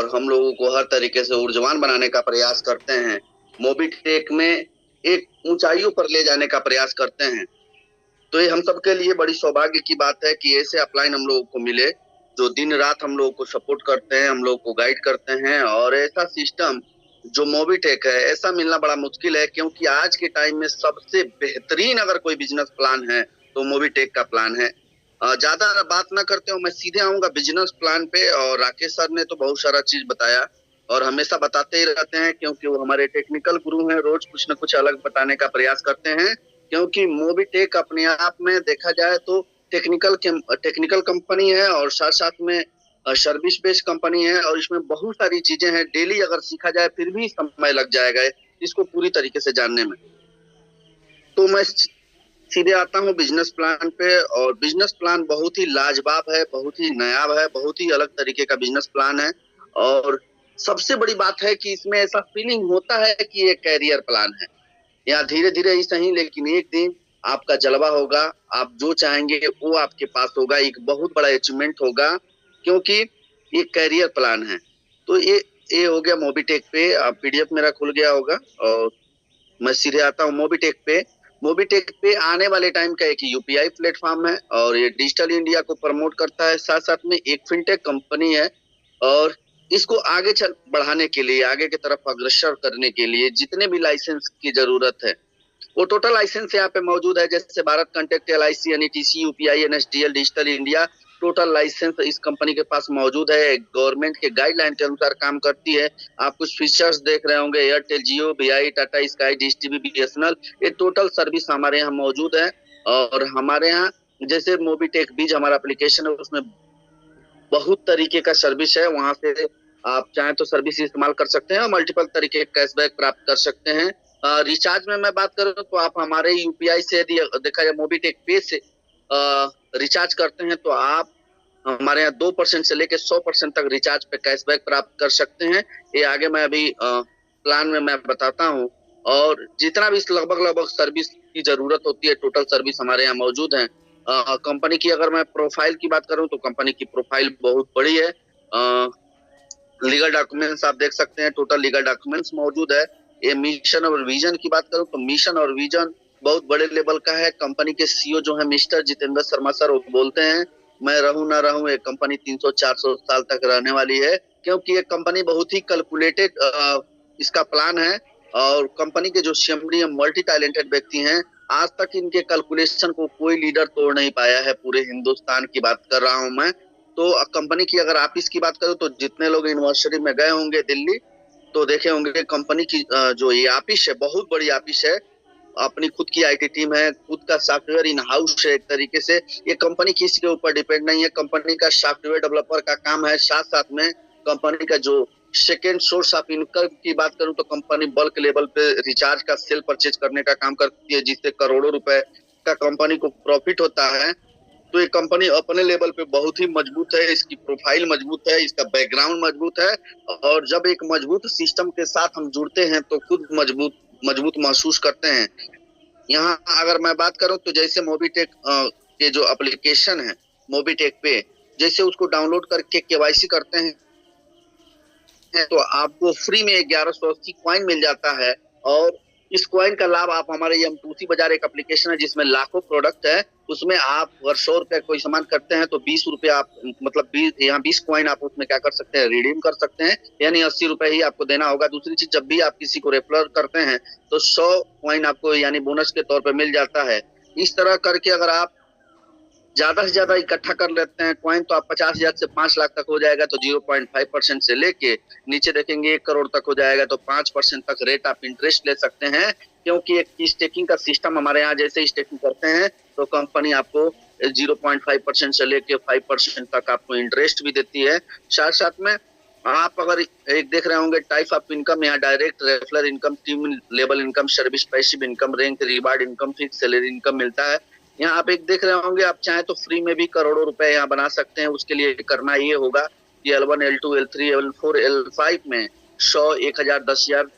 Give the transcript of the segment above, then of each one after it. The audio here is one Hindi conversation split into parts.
और हम लोगों को हर तरीके से ऊर्जावान बनाने का प्रयास करते हैं। मोबिटेक में एक ऊंचाइयों पर ले जाने का प्रयास करते हैं। तो ये हम सबके लिए बड़ी सौभाग्य की बात है कि ऐसे अपलाइन हम लोगों को मिले जो दिन रात हम लोगों को सपोर्ट करते हैं, हम लोगों को गाइड करते हैं। और ऐसा सिस्टम जो मोबिटेक है, ऐसा मिलना बड़ा मुश्किल है, क्योंकि आज के टाइम में सबसे बेहतरीन अगर कोई बिजनेस प्लान है तो मोबिटेक का प्लान है। ज्यादा बात ना करते हो, मैं सीधे आऊंगा बिजनेस प्लान पे। और राकेश सर ने तो बहुत सारा चीज बताया और हमेशा बताते ही रहते हैं, क्योंकि वो हमारे टेक्निकल गुरु हैं। रोज कुछ न कुछ अलग बताने का प्रयास करते हैं, क्योंकि मोबिटेक अपने आप में देखा जाए तो टेक्निकल कंपनी है और साथ साथ में सर्विस बेस्ड कंपनी है। और इसमें बहुत सारी चीजें हैं, डेली अगर सीखा जाए फिर भी समय लग जाएगा इसको पूरी तरीके से जानने में। तो मैं सीधे आता हूँ बिजनेस प्लान पे। और बिजनेस प्लान बहुत ही लाजवाब है, बहुत ही नायाब है, बहुत ही अलग तरीके का बिजनेस प्लान है। और सबसे बड़ी बात है कि इसमें ऐसा फीलिंग होता है कि ये कैरियर प्लान है। यहाँ धीरे धीरे ही सही, लेकिन एक दिन आपका जलवा होगा। आप जो चाहेंगे वो आपके पास होगा, एक बहुत बड़ा अचीवमेंट होगा, क्योंकि ये कैरियर प्लान है। तो ये हो गया मोबिटेक पे। आप पीडीएफ मेरा खुल गया होगा और मैं सीधे आता हूँ मोबिटेक पे। मोबिटेक पे आने वाले टाइम का एक यूपीआई प्लेटफॉर्म है और ये डिजिटल इंडिया को प्रमोट करता है। साथ साथ में एक फिनटेक कंपनी है। और इसको आगे चल बढ़ाने के लिए, आगे की तरफ अग्रसर करने के लिए जितने भी लाइसेंस की जरूरत है वो टोटल लाइसेंस यहाँ पे मौजूद है। जैसे Bharat contact, LIC, NETC, UPI, NSDL, digital India, total licence इस कंपनी के पास मौजूद है। गवर्नमेंट के गाइडलाइन के अनुसार काम करती है। आप कुछ फीचर्स देख रहे होंगे, एयरटेल, जियो, वीआई, टाटा स्काई, डिश टीवी, बीएसएनएल, ये टोटल सर्विस हमारे यहाँ मौजूद है। और हमारे यहाँ जैसे मोबिटेक बीज हमारा एप्लीकेशन है, उसमें बहुत तरीके का सर्विस है। वहां से आप चाहें तो सर्विस इस्तेमाल कर सकते हैं और मल्टीपल तरीके के कैशबैक प्राप्त कर सकते हैं। रिचार्ज में मैं बात करूं तो आप हमारे यूपीआई से यदि देखा जाए मोबिटेक पे से रिचार्ज करते हैं तो आप हमारे यहाँ 2% से लेकर 100% तक रिचार्ज पे कैशबैक प्राप्त कर सकते हैं। ये आगे मैं अभी प्लान में मैं बताता हूँ। और जितना भी लगभग लगभग सर्विस की जरूरत होती है, टोटल सर्विस हमारे यहाँ मौजूद है। कंपनी की अगर मैं प्रोफाइल की बात करूं तो कंपनी की प्रोफाइल बहुत बड़ी है। लीगल डॉक्यूमेंट्स आप देख सकते हैं, टोटल लीगल डॉक्यूमेंट्स मौजूद है। ये मिशन और विजन की बात करूं तो मिशन और विजन बहुत बड़े लेवल का है। कंपनी के सीईओ जो है मिस्टर जितेंद्र शर्मा सर, वो बोलते हैं मैं रहूं ना रहूं, ये कंपनी 300-400 साल तक रहने वाली है, क्योंकि ये कंपनी बहुत ही कैलकुलेटेड इसका प्लान है। और कंपनी के जो सीएमडी मल्टी टैलेंटेड व्यक्ति हैं, आज तक इनके कैलकुलेशन को कोई लीडर तोड़ नहीं पाया है। पूरे हिंदुस्तान की बात कर रहा हूं मैं। तो कंपनी की अगर ऑफिस की बात करूं तो जितने लोग यूनिवर्सिटी में गए होंगे दिल्ली, तो देखे होंगे कंपनी की जो ये ऑफिस है बहुत बड़ी ऑफिस है। अपनी खुद की आईटी टीम है, खुद का सॉफ्टवेयर इन हाउस है। एक तरीके से ये कंपनी किसी के ऊपर डिपेंड नहीं है। कंपनी का सॉफ्टवेयर डेवलपर का काम है। साथ साथ में कंपनी का जो सेकेंड सोर्स ऑफ इनकम की बात करूं तो कंपनी बल्क लेवल पे रिचार्ज का सेल परचेज करने का काम करती है, जिससे करोड़ों रुपए का कंपनी को प्रॉफिट होता है। तो ये कंपनी अपने लेवल पे बहुत ही मजबूत है, इसकी प्रोफाइल मजबूत है, इसका बैकग्राउंड मजबूत है। और जब एक मजबूत सिस्टम के साथ हम जुड़ते हैं तो खुद मजबूत मजबूत महसूस करते हैं। यहाँ अगर मैं बात करूं तो जैसे मोबिटेक के जो एप्लीकेशन है मोबिटेक पे, जैसे उसको डाउनलोड करके केवाईसी करते हैं तो आपको फ्री में 1180 कॉइन मिल जाता है। और इस कॉइन का लाभ आप हमारे ये टूसी बाजार एक एप्लीकेशन है जिसमें लाखों प्रोडक्ट है। उसमें आप अगर 100 रुपए कोई सामान करते हैं तो 20 रुपए आप मतलब 20 कॉइन आप उसमें क्या कर सकते हैं, रिडीम कर सकते हैं। यानी 80 रुपए ही आपको देना होगा। दूसरी चीज, जब भी आप किसी को रेफर करते हैं तो 100 कॉइन आपको यानी बोनस के तौर पर मिल जाता है। इस तरह करके अगर आप ज्यादा से ज्यादा इकट्ठा कर लेते हैं कॉइन तो आप 50,000 से 5 लाख तक हो जाएगा। तो 0.5% से लेके नीचे देखेंगे 1 करोड़ तक हो जाएगा। तो 5% तक रेट आप इंटरेस्ट ले सकते हैं, क्योंकि एक स्टेकिंग का सिस्टम हमारे यहाँ जैसे स्टेकिंग करते हैं तो कंपनी आपको 0.5% से लेके 5% तक आपको इंटरेस्ट भी देती है। साथ साथ में आप अगर एक देख रहे होंगे टाइप ऑफ इनकम, यहाँ direct, referral income, team level income, service passive income, rank reward income, fix salary income मिलता है। यहाँ आप एक देख रहे होंगे, आप चाहे तो फ्री में भी करोड़ों रुपए यहाँ बना सकते हैं। उसके लिए करना ये होगा कि L1, L2, L3, L4, L5 में 100, 1000, 10,000,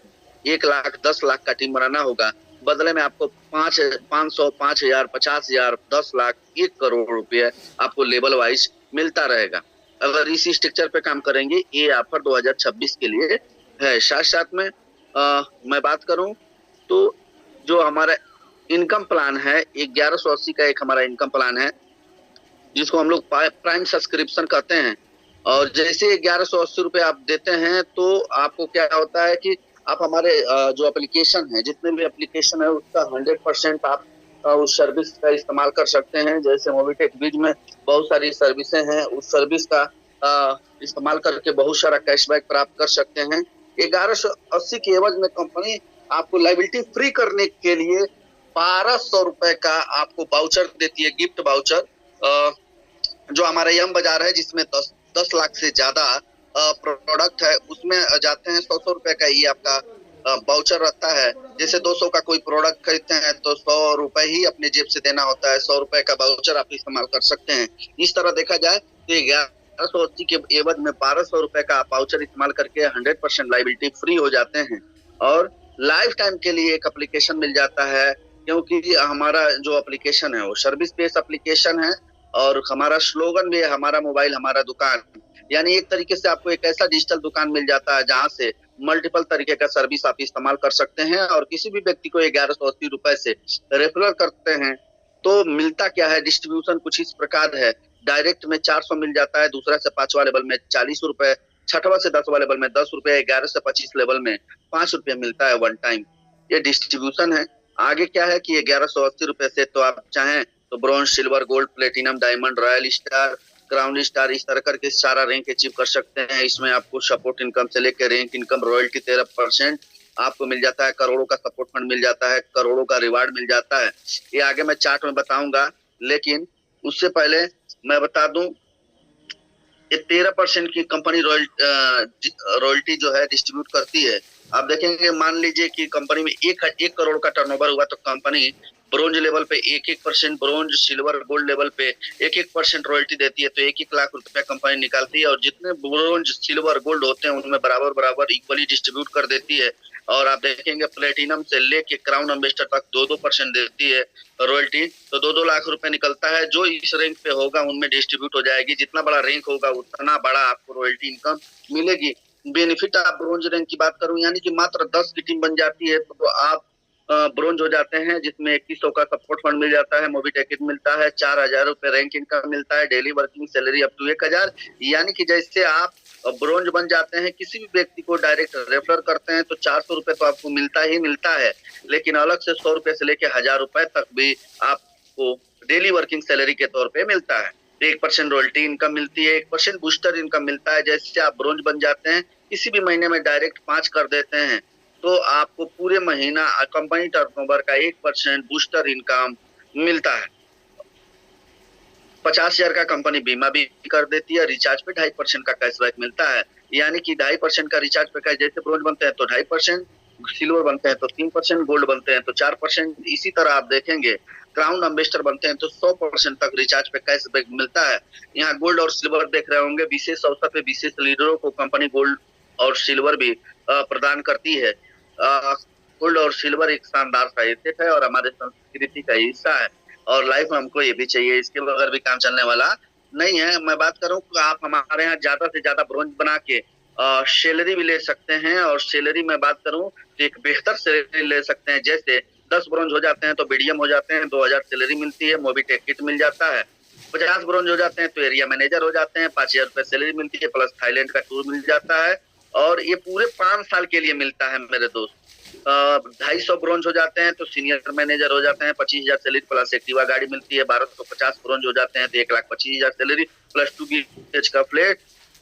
1 लाख, 10 लाख का टीम बनाना होगा। बदले में आपको 500, 5,000, 50,000, 10 लाख, 1 करोड़ रुपये आपको लेवल वाइज मिलता रहेगा। अगर इसी स्ट्रक्चर पे काम करेंगे, ये ऑफर 2026 के लिए है। साथ साथ में मैं बात करूं तो जो हमारा इनकम प्लान है, 1180 का एक हमारा इनकम प्लान है, जिसको हम लोग प्राइम सब्सक्रिप्शन कहते हैं। और जैसे 1180 रुपये आप देते हैं तो आपको क्या होता है कि आप हमारे जो एप्लीकेशन है, जितने भी एप्लीकेशन है उसका 100% आप उस सर्विस का इस्तेमाल कर सकते हैं। जैसे मोबिटेक बीज में बहुत सारी सर्विसें हैं, उस सर्विस का इस्तेमाल करके बहुत सारा कैशबैक प्राप्त कर सकते हैं। 1180 के एवज में कंपनी आपको लाइबिलिटी फ्री करने के लिए 1200 रुपए का आपको वाउचर देती है, गिफ्ट वाउचर। जो हमारा यम बाजार है, जिसमें 10 लाख से ज्यादा प्रोडक्ट है, उसमें जाते हैं 100 रुपए का ही आपका वाउचर रहता है। जैसे 200 का कोई प्रोडक्ट खरीदते हैं तो 100 रुपए ही अपने जेब से देना होता है, 100 रुपए का वाउचर आप इस्तेमाल कर सकते हैं। इस तरह देखा जाए तो 1180 के एवज में 1200 रुपए का वाउचर इस्तेमाल करके 100% लाइबिलिटी फ्री हो जाते हैं। और लाइफ टाइम के लिए एक एप्लीकेशन मिल जाता है, क्योंकि हमारा जो एप्लीकेशन है वो सर्विस बेस्ड एप्लीकेशन है, और हमारा स्लोगन भी है, हमारा मोबाइल हमारा दुकान। यानी एक तरीके से आपको एक ऐसा डिजिटल दुकान मिल जाता है जहां से मल्टीपल तरीके का सर्विस आप इस्तेमाल कर सकते हैं। और किसी भी व्यक्ति को 1180 रुपए से रेफरल करते हैं तो मिलता क्या है, डिस्ट्रीब्यूशन कुछ इस प्रकार है। डायरेक्ट में 400 मिल जाता है, दूसरा से 5वां लेवल में 40 रुपए, छठवां से 10वां लेवल में 10 रुपए, 11 से 25 लेवल में 5 रुपए मिलता है वन टाइम। ये डिस्ट्रीब्यूशन है। आगे क्या है कि 1180 रुपए से तो आप चाहें तो bronze, silver, gold, platinum, diamond, royal star, crown star, इस तरह करके सारा रैंक अचीव कर सकते हैं। इसमें आपको सपोर्ट इनकम से लेकर रैंक इनकम, रॉयल्टी 13% आपको मिल जाता है, करोड़ों का सपोर्ट फंड मिल जाता है, करोड़ों का रिवार्ड मिल जाता है। ये आगे मैं चार्ट में बताऊंगा, लेकिन उससे पहले मैं बता दूं, ये 13% की कंपनी रॉयल्टी जो है डिस्ट्रीब्यूट करती है। आप देखेंगे, मान लीजिए कि कंपनी में एक करोड़ का टर्नओवर हुआ तो कंपनी ब्रोंज लेवल पे 1-1%, ब्रोंज, सिल्वर, गोल्ड लेवल पे 1-1% रॉयल्टी देती है। तो 1-1 लाख रुपया कंपनी निकालती है, और जितने ब्रोंज, सिल्वर, गोल्ड होते हैं उनमें बराबर बराबर इक्वली डिस्ट्रीब्यूट कर देती है। और आप देखेंगे प्लेटिनम से लेके क्राउन एम्बेसडर तक 2-2% देती है रॉयल्टी। तो 2-2 लाख रुपए निकलता है, जो इस रैंक पे होगा उनमें डिस्ट्रीब्यूट हो जाएगी। जितना बड़ा रैंक होगा उतना बड़ा आपको रॉयल्टी इनकम मिलेगी। बेनिफिट आप ब्रोंज रैंक की बात करूं, यानी कि मात्र 10 की टीम बन जाती है तो आप ब्रोंज हो जाते हैं, जिसमें 2100 का सपोर्ट फंड मिल जाता है, मोबी टिकट मिलता है, 4000 रुपए रैंक इनकम मिलता है, daily working salary up to 1000। यानी कि जैसे आप ब्रोंज बन जाते हैं, किसी भी व्यक्ति को डायरेक्ट रेफर करते हैं तो 400 रुपए तो आपको मिलता ही मिलता है, लेकिन अलग से 100 रुपए से लेकर 1000 रुपए तक भी आपको डेली वर्किंग सैलरी के तौर पे मिलता है। 1% रॉयल्टी इनकम मिलती है, 1% बूस्टर इनकम मिलता है। जैसे आप ब्रोंज बन जाते हैं, किसी भी महीने में डायरेक्ट 5 कर देते हैं तो आपको पूरे महीना कंपनी टर्नओवर का 1% बूस्टर इनकम मिलता है। 50,000 का कंपनी बीमा भी कर देती है, रिचार्ज पे 2.5% का कैशबैक मिलता है। यानी कि 2.5% का रिचार्ज पे, जैसे ब्रोंज बनते हैं तो 2.5%, सिल्वर बनते हैं तो 3%, गोल्ड बनते हैं तो 4%। इसी तरह आप देखेंगे क्राउन एम्बेसडर बनते हैं तो 100% तक रिचार्ज पे कैशबैक मिलता है। यहाँ गोल्ड और सिल्वर देख रहे होंगे, विशेष अवसर पे विशेष लीडरों को कंपनी गोल्ड और सिल्वर भी प्रदान करती है। गोल्ड और सिल्वर एक शानदार सा एसेट है और हमारे संस्कृति का हिस्सा है, और लाइफ में हमको ये भी चाहिए, इसके बगैर भी काम चलने वाला नहीं है। मैं बात करूं कि आप हमारे यहाँ ज्यादा से ज्यादा ब्रोंज बना के सैलरी भी ले सकते हैं, और सैलरी में बात करूं तो एक बेहतर सैलरी ले सकते हैं। जैसे 10 ब्रोंज हो जाते हैं तो बीडीएम हो जाते हैं, 2000 सैलरी मिलती है, मोबी टिकट मिल जाता है। 50 ब्रोंज हो जाते हैं तो एरिया मैनेजर हो जाते हैं, 5000 रुपए सैलरी मिलती है, प्लस थाईलैंड का टूर मिल जाता है। और ये पूरे 5 साल के लिए मिलता है मेरे दोस्त। 250 ब्रोंज हो जाते हैं तो सीनियर मैनेजर हो जाते हैं, 25,000 सैलरी प्लस एक्टिवा गाड़ी मिलती है। 1250 ब्रोंज हो जाते हैं तो 1,25,000 सैलरी प्लस 2 BH का फ्लैट।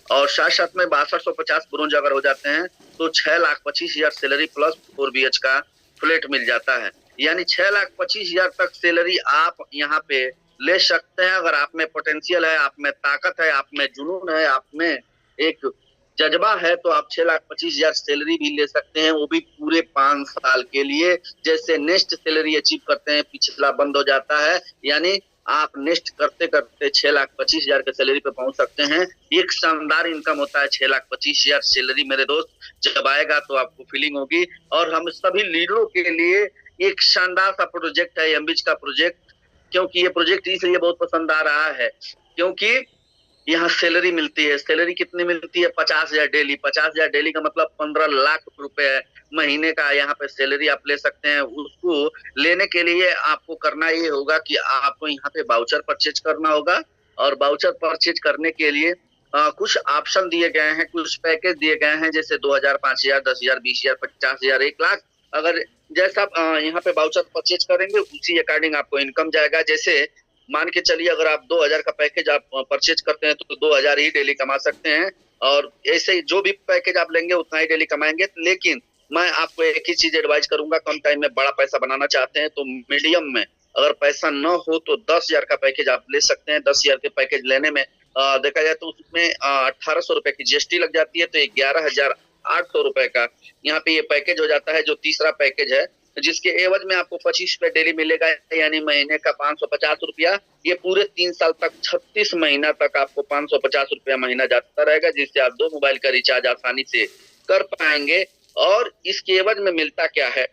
और साथ साथ में 6250 ब्रोंज अगर हो जाते हैं तो 6,25,000 सैलरी प्लस 4 BH का फ्लैट मिल जाता है। यानी 6,25,000 तक सैलरी आप यहाँ पे ले सकते हैं। अगर आप में पोटेंशियल है, आप में ताकत है, आप में जुनून है, आप में एक जज्बा है, तो आप 6,25,000 सैलरी भी ले सकते हैं, वो भी पूरे 5 साल के लिए। जैसे नेक्स्ट सैलरी अचीव करते हैं, पिछला बंद हो जाता है, यानी आप नेक्स्ट करते करते 6,25,000 के सैलरी पे पहुंच सकते हैं। एक शानदार इनकम होता है 6,25,000 सैलरी मेरे दोस्त। जब आएगा तो आपको फीलिंग होगी। और हम सभी लीडरों के लिए एक शानदार सा प्रोजेक्ट है एमबीच का प्रोजेक्ट। क्योंकि ये प्रोजेक्ट इसलिए बहुत पसंद आ रहा है, क्योंकि यहाँ सैलरी मिलती है। सैलरी कितनी मिलती है? 50,000 डेली। 50,000 डेली का मतलब 15 लाख रुपए महीने का यहाँ पे सैलरी आप ले सकते हैं। उसको लेने के लिए आपको करना ये होगा कि आपको यहाँ पे वाउचर परचेज करना होगा, और वाउचर परचेज करने के लिए कुछ ऑप्शन दिए गए हैं, कुछ पैकेज दिए गए हैं, जैसे 2,000, 5,000, 10,000, 20,000, 50,000, 1 लाख। अगर जैसा आप यहाँ पे वाउचर परचेज करेंगे उसी अकॉर्डिंग आपको इनकम जाएगा। जैसे मान के चलिए अगर आप 2,000 का पैकेज आप परचेज करते हैं तो 2,000 ही डेली कमा सकते हैं, और ऐसे ही जो भी पैकेज आप लेंगे उतना ही डेली कमाएंगे। लेकिन मैं आपको एक ही चीज एडवाइस करूंगा, कम टाइम में बड़ा पैसा बनाना चाहते हैं तो मीडियम में अगर पैसा न हो तो 10,000 का पैकेज आप ले सकते हैं। 10,000 के पैकेज लेने में देखा जाए तो उसमें 1,800 रुपए की जीएसटी लग जाती है, तो 11,800 रुपए का यहाँ पे ये पैकेज हो जाता है, जो तीसरा पैकेज है, जिसके एवज में आपको 25 रुपए डेली मिलेगा, यानी महीने का 550 रुपया। ये पूरे 3 साल तक 36 महीना तक आपको 550 रुपया महीना जाता रहेगा, जिससे आप 2 मोबाइल का रिचार्ज आसानी से कर पाएंगे। और इसके एवज में मिलता क्या है,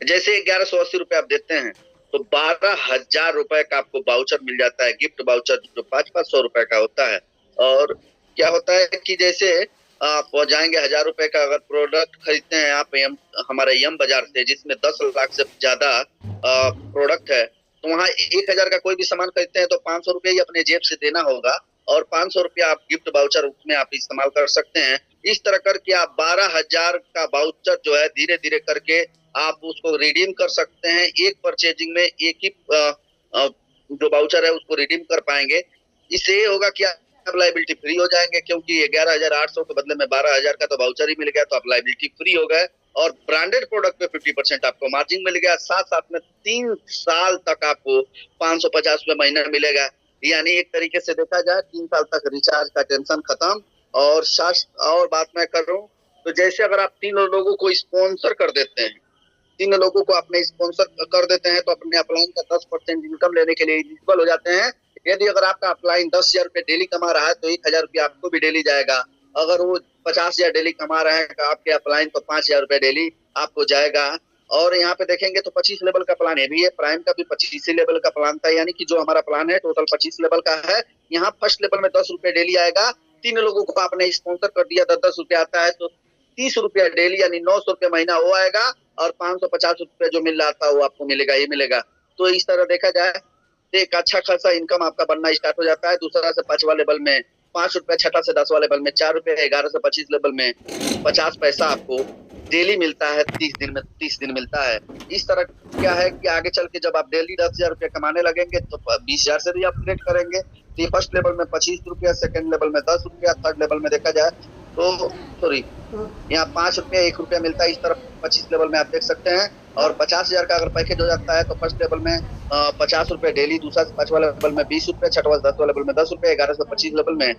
जैसे 1180 रुपए आप देते हैं तो 12,000 रुपए का आपको वाउचर मिल जाता है, गिफ्ट वाउचर, जो 500 रुपए का होता है। और क्या होता है कि जैसे आप जाएंगे 1,000 रुपए का अगर प्रोडक्ट खरीदते हैं आप हमारे यम बाजार से, जिसमें 10 लाख से ज्यादा प्रोडक्ट है, तो वहाँ 1,000 का कोई भी सामान खरीदते हैं तो 500 रुपये ही अपने जेब से देना होगा, और 500 रुपया आप गिफ्ट वाउचर उसमें आप इस्तेमाल कर सकते हैं। इस तरह करके आप 12,000 का वाउचर जो है धीरे धीरे करके आप उसको रिडीम कर सकते हैं। एक परचेजिंग में एक ही जो वाउचर है उसको रिडीम कर पाएंगे। इससे ये होगा कि आप लाइबिलिटी फ्री हो जाएंगे, क्योंकि 11,800 के बदले में 12,000 का तो वाउचर ही मिल गया, तो आप लाइबिलिटी फ्री हो गए। और ब्रांडेड प्रोडक्ट पे 50% आपको मार्जिन मिल गया। साथ साथ में 3 साल तक आपको 550 रुपये महीना मिलेगा। यानी एक तरीके से देखा जाए 3 साल तक रिचार्ज का टेंशन खत्म। और बात मैं कर रहा हूँ तो जैसे अगर आप 3 लोगों को स्पॉन्सर कर देते हैं, 3 लोगों को अपने स्पॉन्सर कर देते हैं तो अपने अपलाइन का 10% इनकम लेने के लिए एलिजिबल हो जाते हैं। यदि अगर आपका अपलाइन 10,000 रुपये डेली कमा रहा है तो 1,000 रुपया आपको भी डेली जाएगा। अगर वो 50,000 डेली कमा रहे हैं आपके अपलाइन तो 5,000 रुपये डेली आपको जाएगा। और यहाँ पे देखेंगे तो 25 लेवल का प्लान ये भी है, प्राइम का भी 25 लेवल का प्लान था, यानी कि जो हमारा प्लान है टोटल 25 लेवल का है। यहाँ फर्स्ट लेवल में 10 रुपये डेली आएगा। 3 लोगों को आपने स्पॉन्सर कर दिया, 10-10 रुपया आता है तो 30 रुपया डेली, यानी 900 रुपये महीना वो आएगा, और 550 रुपये जो मिल रहा था वो आपको मिलेगा ही मिलेगा। तो इस तरह देखा जाए तो एक अच्छा खासा इनकम आपका बनना स्टार्ट हो जाता है। दूसरा से 5वां लेवल में 5 रुपया, छठा से 10वां लेवल में 4 रुपये, 11 से 25 लेवल में 50 पैसा आपको डेली मिलता है। 30 दिन मिलता है। इस तरह क्या है कि आगे चल के जब आप डेली 10,000 रुपये कमाने लगेंगे तो 20,000 से भी अपग्रेड करेंगे। तो ये फर्स्ट लेवल में 25 रुपया, सेकंड लेवल में 10 रुपया, थर्ड लेवल में देखा जाए तो सॉरी यहाँ 5 रुपया, 1 रुपया मिलता है। इस तरह 25 लेवल में आप देख सकते हैं। और 50,000 का अगर पैकेज हो जाता है तो फर्स्ट लेवल में 50 रुपये डेली, दूसरा से 5वां लेवल में 20 रुपये, छठवां से 10वां लेवल में 10 रुपये, 11 से 25 लेवल में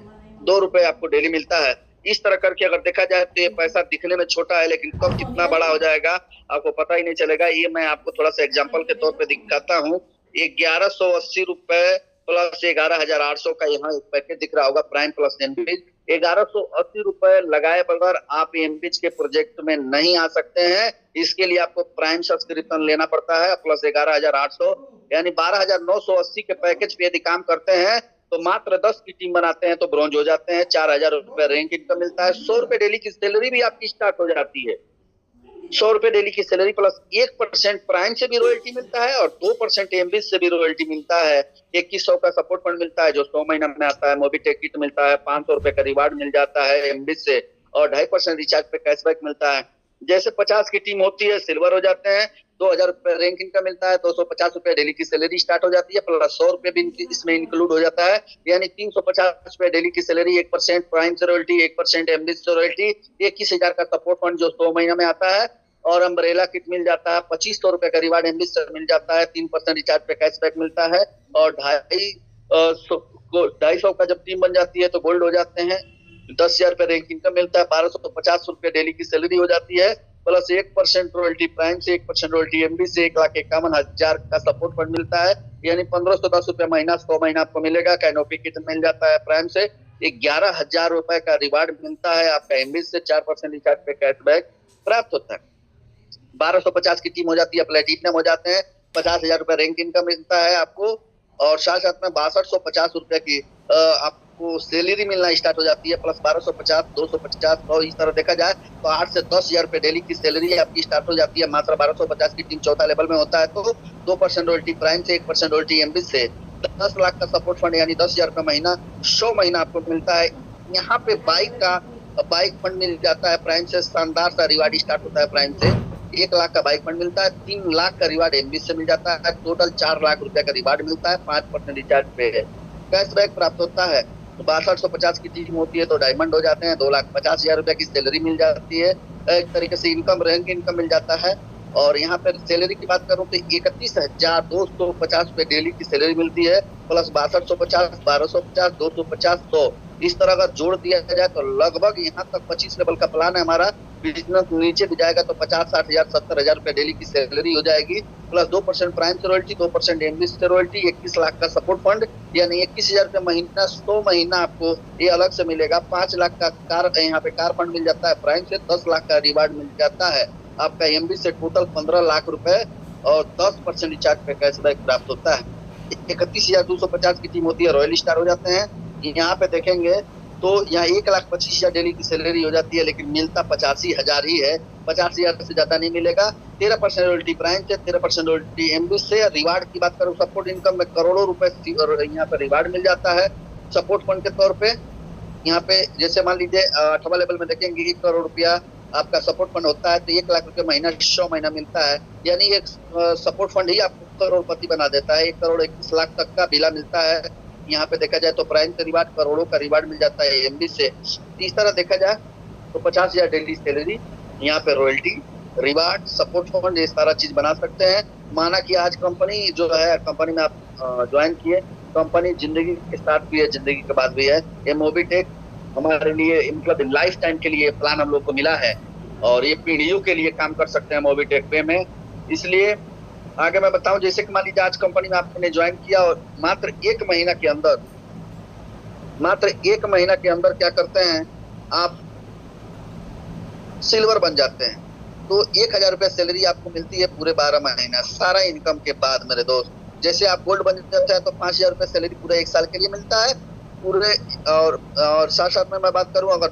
2 रुपये आपको डेली मिलता है। इस तरह करके अगर देखा जाए तो ये पैसा दिखने में छोटा है, लेकिन कब कितना बड़ा हो जाएगा आपको पता ही नहीं चलेगा। ये मैं आपको थोड़ा सा एग्जाम्पल के तौर पे दिखाता हूँ। 1180 रुपए प्लस 11,800 का यहाँ एक पैकेज दिख रहा होगा, प्राइम प्लस एमबीज। 1180 रुपए लगाए बगैर आप एमबीज के प्रोजेक्ट में नहीं आ सकते हैं। इसके लिए आपको प्राइम सब्सक्रिप्शन लेना पड़ता है, प्लस 11,800, यानी 12,980 के पैकेज पे यदि काम करते हैं तो मात्र 10 की टीम बनाते हैं तो ब्रॉन्ज हो जाते हैं। 4,000 रुपए रैंक इनकम मिलता है। 100 रुपए डेली की सैलरी भी आपकी स्टार्ट हो जाती है। 100 रुपए डेली की सैलरी प्लस 1% प्राइम से भी रॉयल्टी मिलता है, और 2% एमबीज से भी रॉयल्टी मिलता है। 2100 का सपोर्ट फंड मिलता है जो 100 महीना में आता है। मोबीटेक किट मिलता है, 500 रुपए का रिवार्ड मिल जाता है एमबीज से, और 2.5% रिचार्ज पे कैशबैक मिलता है। जैसे 50 की टीम होती है सिल्वर हो जाते हैं, 2,000 रुपए रैंक इनकम मिलता है, 250 रुपए डेली की सैलरी स्टार्ट हो जाती है, प्लस 100 रुपए भी इसमें इंक्लूड हो जाता है, यानी 350 रुपए डेली की सैलरी, 1% प्राइम से रॉयल्टी, 1% एमबीज से रॉयल्टी, 21,000 का सपोर्ट फंड जो 100 महीना में आता है, और अम्ब्रेला किट मिल जाता है। 2,500 रुपए का रिवार्ड एमबीज से मिल जाता है, 3% रिचार्ज पे कैशबैक मिलता है, और 250 का जब टीम बन जाती है तो गोल्ड हो जाते हैं। 10,000 रुपए रैंक इनकम मिलता है, 1,250 रुपए डेली की सैलरी हो जाती है, प्लस 1% रॉयल्टी प्राइम से, 1% रॉयल्टी एमबी से, 1,51,000 का सपोर्ट फंड मिलता है, यानी 1,510 रुपए महीना 100 महीना आपको मिलेगा। कैनोपी किट मिल जाता है प्राइम से, 11,000 रुपए का रिवार्ड मिलता है आपका एमबी से, 4% रिचार्ज पे कैशबैक प्राप्त होता है। 1,250 की टीम हो जाती है, प्लेटिनम हो जाते हैं, 50,000 रुपए रैंक इनकम मिलता है आपको, और साथ साथ में 6,250 रुपए की आप आपको सैलरी मिलना स्टार्ट हो जाती है, प्लस 1250, 250 और इस तरह देखा जाए तो 8 से 10 हजार रुपए डेली की सैलरी आपकी स्टार्ट हो जाती है। मात्र 1250 की टीम चौथा लेवल में होता है तो 2% रॉयल्टी प्राइम से, 1% रॉयल्टी एमबीज से, 10 लाख का सपोर्ट फंड यानी 10 हजार रुपए महीना 100 महीना आपको मिलता है। यहाँ पे बाइक फंड मिल जाता है प्राइम से, शानदार सा रिवार्ड स्टार्ट होता है प्राइम से। 1 लाख का बाइक फंड मिलता है, 3 लाख का रिवार्ड एमबी से मिल जाता है, टोटल 4 लाख रुपए का रिवार्ड मिलता है, 5% रिचार्ज पे है। कैशबैक प्राप्त होता है तो 6250 की टीम होती है तो डायमंड हो जाते हैं, 2,50,000 रुपए की सैलरी मिल जाती है। एक तरीके से रैंक इनकम मिल जाता है। और यहाँ पर सैलरी की बात करूँ तो 31,250 रुपए डेली की सैलरी मिलती है, प्लस 6250, 1250, 250, 100 इस तरह अगर जोड़ दिया जाए तो लगभग यहाँ तक 25 लेवल का प्लान है हमारा। बिजनेस नीचे भी जाएगा तो 50-60,000, 70,000 रुपए डेली की सैलरी हो जाएगी, प्लस 2% प्राइम से रॉयल्टी, 2% एमबी से रॉयल्टी, 21 लाख का सपोर्ट फंड यानी 21,000 रुपए महीना 100 महीना आपको ये अलग से मिलेगा। 5 लाख का कार यहाँ पे कार फंड मिल जाता है प्राइम से, 10 लाख का रिवार्ड मिल जाता है आपका एमबी से, टोटल 15 लाख रुपए और 10% रिचार्ज पे कैशबैक प्राप्त होता है। 31,250 की टीम होती है, रॉयल स्टार हो जाते हैं। यहाँ पे देखेंगे तो यहाँ 1,25,000 डेली की सैलरी हो जाती है, लेकिन मिलता 85,000 ही है, 50,000 से ज्यादा नहीं मिलेगा। 13% रॉयल्टी प्राइम से, 13% रॉयल्टी एमबी से। रिवार्ड की बात करूँ सपोर्ट इनकम में करोड़ों रुपए यहाँ पे रिवार्ड मिल जाता है सपोर्ट फंड के तौर पे। यहाँ पे जैसे मान लीजिए 8वां लेवल में देखेंगे 1 करोड़ रुपया आपका सपोर्ट फंड होता है तो 1 लाख रुपए महीना 100 महीना मिलता है, यानी एक सपोर्ट फंड ही आपको करोड़पति बना देता है। 1 करोड़ 21 लाख तक का बिला मिलता है। यहाँ पे देखा जाए तो प्राइम से रिवार्ड करोड़ों का रिवार्ड मिल जाता है एमबी से। इस तरह देखा जाए तो 50,000 डेली सैलरी, यहाँ पे रॉयल्टी, रिवार्ड, सपोर्ट फंड, ये सारा चीज बना सकते हैं। माना कि आज कंपनी जो है, कंपनी में आप ज्वाइन किए, कंपनी जिंदगी के साथ भी है, जिंदगी के बाद भी है। ये मोबीटेक हमारे लिए मतलब लाइफ टाइम के लिए प्लान हम लोग को मिला है और ये पीढ़ियों के लिए काम कर सकते हैं मोबीटेक पे में। इसलिए आगे मैं बताऊं, जैसे कि मान लीजिए आज कंपनी में आपने ज्वाइन किया और मात्र 1 महीना के अंदर क्या करते हैं आप, सिल्वर बन जाते हैं तो 1,000 रुपए सैलरी आपको मिलती है पूरे 12 महीना सारा इनकम के बाद मेरे दोस्त। जैसे आप गोल्ड बन जाते हैं तो 5,000 रुपए सैलरी पूरे 1 साल के लिए मिलता है पूरे। और साथ साथ में मैं बात करूं, अगर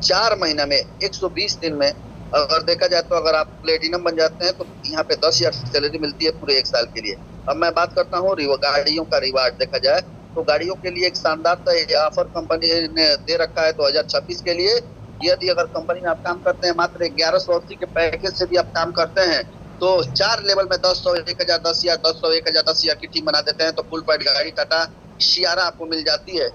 4 महीना में 120 दिन में अगर देखा जाए तो अगर आप प्लेटिनम बन जाते हैं तो यहाँ पे 10,000 सैलरी मिलती है पूरे 1 साल के लिए। अब मैं बात करता हूँ गाड़ियों का रिवार्ड। देखा जाए तो गाड़ियों के लिए एक शानदार ऑफर कंपनी ने दे रखा है 2026 के लिए। यदि अगर कंपनी में आप काम करते हैं, मात्र 1180 के पैकेज से भी आप काम करते हैं तो 4 लेवल में 10,100, 1,000, 10,000, 10,000, 1,000, 10,000 की टीम बना देते हैं तो फुल पैड गाड़ी टाटा सियारा आपको मिल जाती है।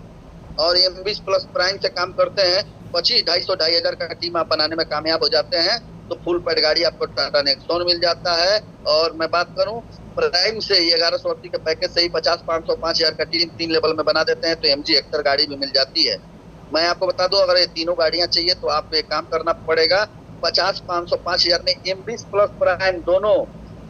और एमबी प्लस प्राइम से काम करते हैं, 25, 250, 2,500 का टीम आप बनाने में कामयाब हो जाते हैं तो फुल पैड गाड़ी आपको टाटा नेक्सॉन मिल जाता है। और मैं बात करूं प्राइम से 1180 के पैकेज से ही 50, 500, 5,000 का टीम 3 लेवल में बना देते हैं तो एमजी हेक्टर गाड़ी भी मिल जाती है। मैं आपको बता दूं, अगर ये तीनों गाड़ियां चाहिए तो आपको एक काम करना पड़ेगा, 50, 500, 5,000 में एमबी प्लस प्राइम दोनों,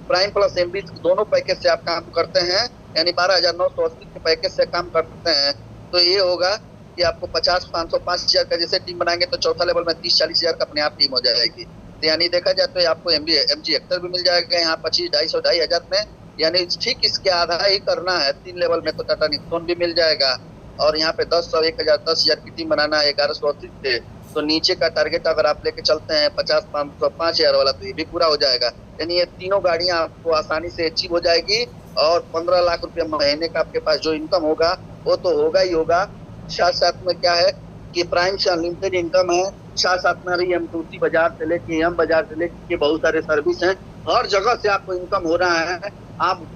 प्राइम प्लस एमबी दोनों पैकेज से आप काम करते हैं, यानी 12,980 के पैकेज से काम करते हैं तो ये होगा कि आपको 50, 500, 5,000 का जैसे टीम बनाएंगे तो चौथा लेवल में 30-40,000 का अपने आप टीम हो जाएगी। तो यानी देखा जाए तो आपको एमजी हेक्टर भी मिल जाएगा यहाँ 25, 250, 2,500 में, यानी ठीक इसके आधा ही करना है 3 लेवल में तो टाटा निक्सॉन भी मिल जाएगा। और यहाँ पे 10,100, 1,000, 10,000 की टीम बनाना है 1180 से तो नीचे का टारगेट अगर आप लेके चलते हैं 50, 500, 5,000 वाला तो ये भी पूरा हो जाएगा। यानी ये तीनों गाड़ियां आपको आसानी से अचीव हो जाएगी और 15 लाख रुपए महीने का आपके पास जो इनकम होगा वो तो होगा ही होगा। साथ साथ में क्या है कि प्राइम से अनलिमिटेड इनकम है, साथ साथ में अभी M2C बाजार से लेके एम बाजार से लेके बहुत सारे सर्विस हैं, हर जगह से आपको इनकम हो रहा है। आप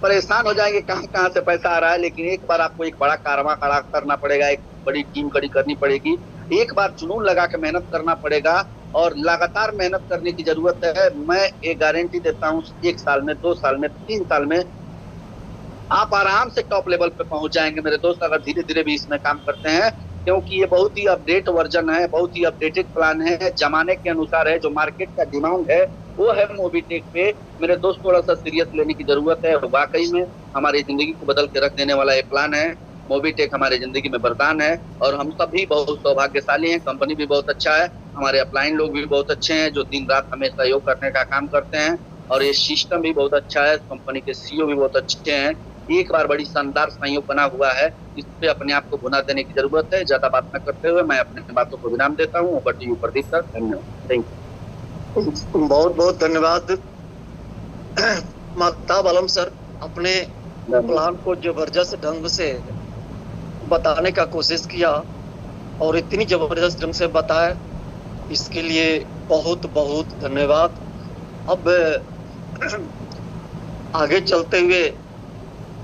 परेशान हो जाएंगे कहाँ कहाँ से पैसा आ रहा है, लेकिन एक बार आपको एक बड़ा कारवां खड़ा करना पड़ेगा, एक बड़ी टीम खड़ी करनी पड़ेगी, एक बार जुनून लगा के मेहनत करना पड़ेगा और लगातार मेहनत करने की जरूरत है। मैं एक गारंटी देता हूँ 1 साल में, 2 साल में, 3 साल में आप आराम से टॉप लेवल पे पहुंच जाएंगे मेरे दोस्त, अगर धीरे धीरे भी इसमें काम करते हैं, क्योंकि ये बहुत ही अपडेट वर्जन है, बहुत ही अपडेटेड प्लान है, जमाने के अनुसार है, जो मार्केट का डिमांड है वो है मोबीटेक पे। मेरे दोस्त थोड़ा सा सीरियस लेने की जरूरत है, वाकई में हमारी जिंदगी को बदल के रख देने वाला ये प्लान है। मोबीटेक हमारी जिंदगी में वरदान है और हम सभी बहुत सौभाग्यशाली हैं। कंपनी भी बहुत अच्छा है, हमारे अपलाइन लोग भी बहुत अच्छे हैं जो दिन रात हमें सहयोग करने का काम करते हैं और ये सिस्टम भी बहुत अच्छा है, कंपनी के सीईओ भी बहुत अच्छे हैं एक बार बड़ी शानदार संयोग बना हुआ है। इस पे अपने आप को भुना देने की जरूरत है। ज्यादा बात न करते हुए मैं अपने बातों को विराम देता हूँ। Over to you Pradeep sir. धन्यवाद। Thank you. बहुत बहुत धन्यवाद महताब आलम सर, अपने प्लान को जबरदस्त ढंग से बताने का कोशिश किया और इतनी जबरदस्त ढंग से बताया, इसके लिए बहुत बहुत धन्यवाद। अब आगे चलते हुए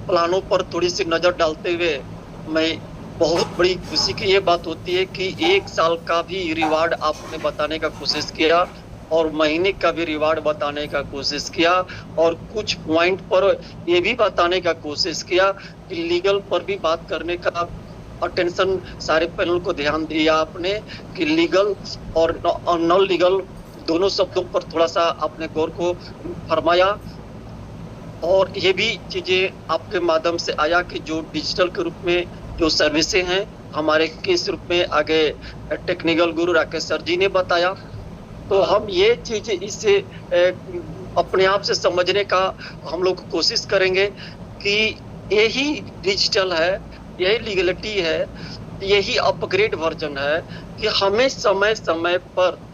प्लानों पर थोड़ी सी नजर डालते हुए, मैं बहुत बड़ी खुशी की ये बात होती है कि 1 साल का भी रिवार्ड आपने बताने का कोशिश किया और महीने का भी रिवार्ड बताने का कोशिश किया और कुछ पॉइंट पर ये भी बताने का कोशिश किया कि लीगल पर भी बात करने का अटेंशन सारे पैनल को ध्यान दिया आपने कि लीगल और नॉन लीगल दोनों शब्दों पर थोड़ा सा आपने गौर को फरमाया। और ये भी चीजें आपके माध्यम से आया कि जो डिजिटल के रूप में जो सर्विसें हैं हमारे किस रूप में आगे टेक्निकल गुरु राकेश सर जी ने बताया, तो हम ये चीजें इससे अपने आप से समझने का हम लोग कोशिश करेंगे कि यही डिजिटल है, यही लीगलिटी है, यही अपग्रेड वर्जन है कि हमें समय समय पर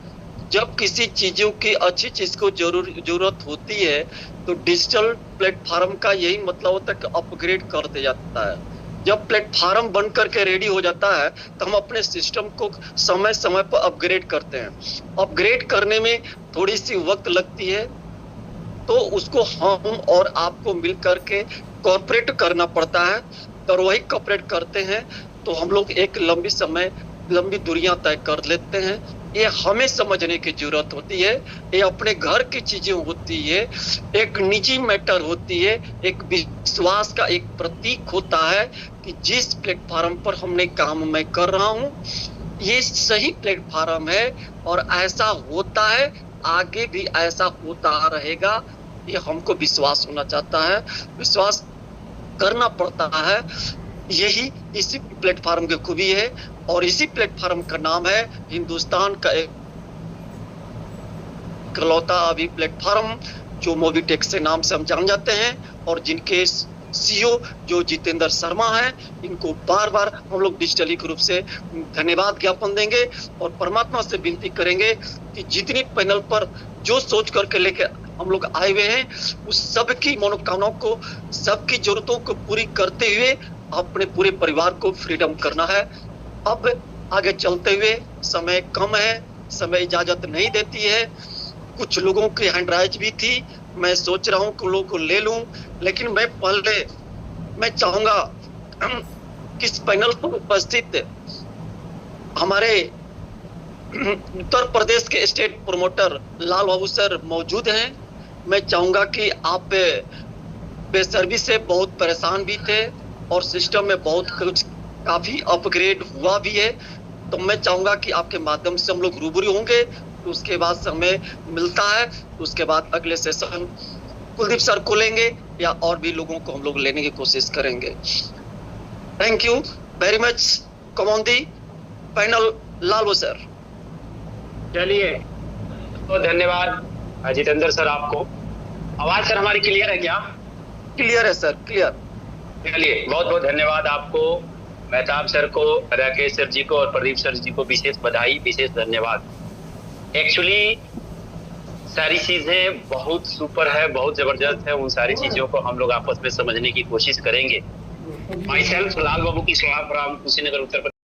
जब किसी चीजों की अच्छी चीज को जरूरत होती है तो डिजिटल प्लेटफॉर्म का यही मतलब होता है कि अपग्रेड करते जाता है। जब प्लेटफॉर्म बन करके रेडी हो जाता है तो हम अपने सिस्टम को समय समय पर अपग्रेड करते हैं। अपग्रेड करने में थोड़ी सी वक्त लगती है, तो उसको हम और आपको मिल करके कॉर्पोरेट करना पड़ता है और वही कॉर्पोरेट करते हैं तो हम लोग एक लंबी दूरियां तय कर लेते हैं। ये हमें समझने की जरूरत होती है, ये अपने घर की चीजें होती है, एक निजी मैटर होती है, एक विश्वास का एक प्रतीक होता है कि जिस प्लेटफॉर्म पर हमने काम मैं कर रहा हूँ ये सही प्लेटफॉर्म है और ऐसा होता है, आगे भी ऐसा होता रहेगा। ये हमको विश्वास होना चाहता है, विश्वास करना पड़ता है। यही इसी प्लेटफॉर्म की खूबी है और इसी प्लेटफॉर्म का नाम है हिंदुस्तान का एक इकलौता अभी प्लेटफॉर्म जो मोबीटेक से नाम से हम जान जाते हैं और जिनके सीईओ जो जितेंद्र शर्मा है, इनको बार बार हम लोग डिजिटली रूप से धन्यवाद ज्ञापन देंगे और परमात्मा से विनती करेंगे कि जितनी पैनल पर जो सोच करके लेके हम लोग आए हुए हैं उस सबकी मनोकामनाओं को, सबकी जरूरतों को पूरी करते हुए अपने पूरे परिवार को फ्रीडम करना है। अब आगे चलते हुए समय कम है, समय इजाजत नहीं देती है। कुछ लोगों की हैंड राइज भी थी, मैं सोच रहा हूँ कि लोगों को ले लूं, लेकिन मैं चाहूंगा कि इस पैनल पर उपस्थित हमारे उत्तर प्रदेश के स्टेट प्रोमोटर लाल बाबू सर मौजूद हैं। मैं चाहूंगा कि आप बेसर्विस से बहुत परेशान भी थे और सिस्टम में बहुत कुछ काफी अपग्रेड हुआ भी है, तो मैं चाहूंगा कि आपके माध्यम से हम लोग रूबरू होंगे, तो उसके बाद समय मिलता है तो उसके बाद अगले सेशन कुलदीप सर को लेंगे या और भी लोगों को हम लोग लेने की कोशिश करेंगे। Thank you very much. कमौंदी पैनल लालू सर। चलिए तो धन्यवाद जितेंद्र सर आपको। आवाज सर हमारी क्लियर है क्या? क्लियर है सर, क्लियर। चलिए बहुत बहुत धन्यवाद आपको, मेहताब सर को, राकेश सर जी को और प्रदीप सर जी को विशेष बधाई, विशेष धन्यवाद। एक्चुअली सारी चीजें बहुत सुपर है, बहुत जबरदस्त है। उन सारी चीजों को हम लोग आपस में समझने की कोशिश करेंगे। माई सेल्फ लाल बाबू की सलाम, कुशीनगर उत्तर प्रदेश।